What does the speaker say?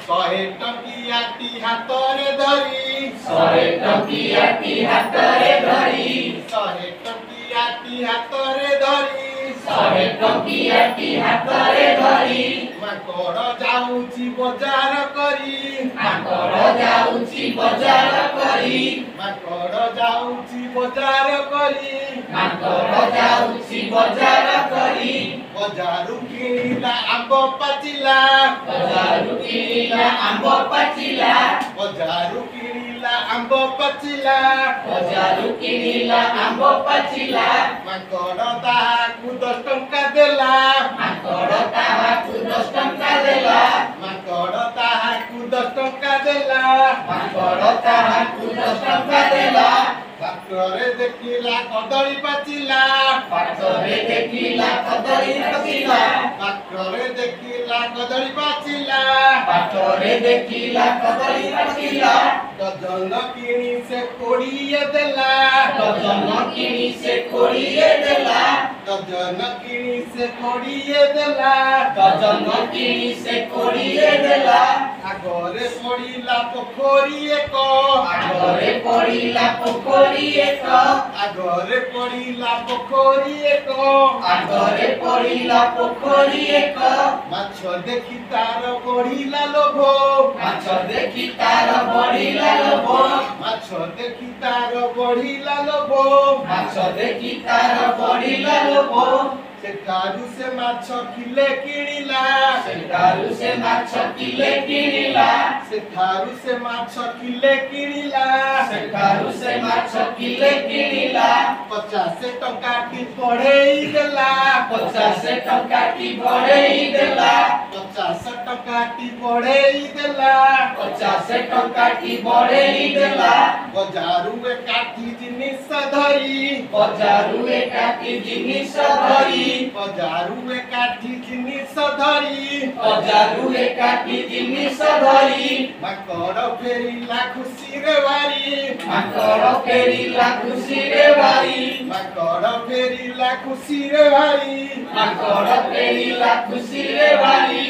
ଶହେ ଟଙ୍କିଆଟି ହାତରେ ଧରି ଶହେ ଟଙ୍କିଆଟି ହାତରେ ଧରି ଶହେ ଟଙ୍କିଆଟି ହାତରେ ଧରି ଶହେ ଟଙ୍କିଆଟି ହାତରେ ଧରି ମାଙ୍କଡ଼ ଯାଉଛି ବଜାର କରି ମାଙ୍କଡ଼ ଯାଉଛି ବଜାର କରି ମାଙ୍କଡ଼ ଯାଉଛି ବଜାର କରି ମାଙ୍କଡ଼ ଯାଉଛି ବଜାର କରି ବଜାରୁ କିଣିଲା ଆମ୍ବ ପାଚିଲା ବଜାରୁ କିଣିଲା ଆମ୍ବ ପାଚିଲା ବଜାରୁ କିଣିଲା ଆମ୍ବ ପାଚିଲା ବଜାରୁ କିଣିଲା ଆମ୍ବ ପାଚିଲା ମାଙ୍କଡ଼ ତାହାକୁ 10 ଟଙ୍କା ଦେଲା ମାଙ୍କଡ଼ ତାହାକୁ 10 ଟଙ୍କା ଦେଲା ମାଙ୍କଡ଼ ତାହାକୁ 10 ଟଙ୍କା ଦେଲା ମାଙ୍କଡ଼ ତାହାକୁ 10 ଟଙ୍କା ଦେଲା ପାତ୍ରରେ ଦେଖିଲା କଦଳୀ ପାଚିଲା ପାତ୍ରରେ ଦେଖିଲା କଦଳୀ ପାଚିଲା ପାତ୍ରରେ ଦେଖିଲା କଦଳୀ ପାଚିଲା ପାତ୍ରରେ ଦେଖିଲା କଦଳୀ ପାଚିଲା ଡଜନ କିଣି ସେ 20 ଦେଲା ଡଜନ କିଣି ସେ 20 ଦେଲା ଡଜନ କିଣି ସେ 20 ଦେଲା ଡଜନ କିଣି ସେ 20 ଦେଲା ଆଗରେ ପଡ଼ିଲା ପୋଖରୀ ଏକ ଆଗରେ ପଡ଼ିଲା ପୋଖରୀ ଏକ ଆଗରେ ପଡ଼ିଲା ପୋଖରୀ ଏକ ଆଗରେ ପଡ଼ିଲା ପୋଖରୀ ଏକ ମାଛ ଦେଖି ତାର ବଢିଲା ଲୋଭ ମାଛ ଦେଖି ତାର ବଢ଼ିଲା ଲୋଭ ମାଛ ଦେଖି ତାର ବଢିଲା ଲୋଭ ମାଛ ଦେଖି ତାର ବଢ଼ିଲା ଲୋଭ ସେଠାରୁ ସେ ମାଛ କିଲେ କିଣିଲା ସେଠାରୁ ସେ ମାଛ କିଲେ କିଣିଲା ସେଠାରୁ ସେ ମାଛ କିଲେ କିଣିଲା ସେଠାରୁ ସେ ମାଛ କିଲେ କିଣିଲା 50 ଟଙ୍କାଟି ବଢେଇ ଦେଲା 50 ଟଙ୍କାଟି ବଢ଼େଇ ଦେଲା 50 ଟଙ୍କାଟି ବଢେଇ ଦେଲା 50 ଟଙ୍କାଟି ବଢ଼େଇ ଦେଲା ବଜାରୁ ଏକାଠି ଜିନିଷ ଧରି ବଜାରୁ ଏକାଠି ଜିନିଷ ଧରି ବଜାରୁ ଏକାଠି ଜିନିଷ ଧରି ବଜାରୁ ଏକାଠି ଜିନିଷ ଧରି ମାଙ୍କଡ଼ ଫେରିଲା ଖୁସିରେ ବାରି ମାଙ୍କଡ଼ ଫେରିଲା ଖୁସିରେ ବାରି ମାଙ୍କଡ଼ ଫେରିଲା ଖୁସିରେ ବାରି ମାଙ୍କଡ଼ ଫେରିଲା ଖୁସିରେ ବାରି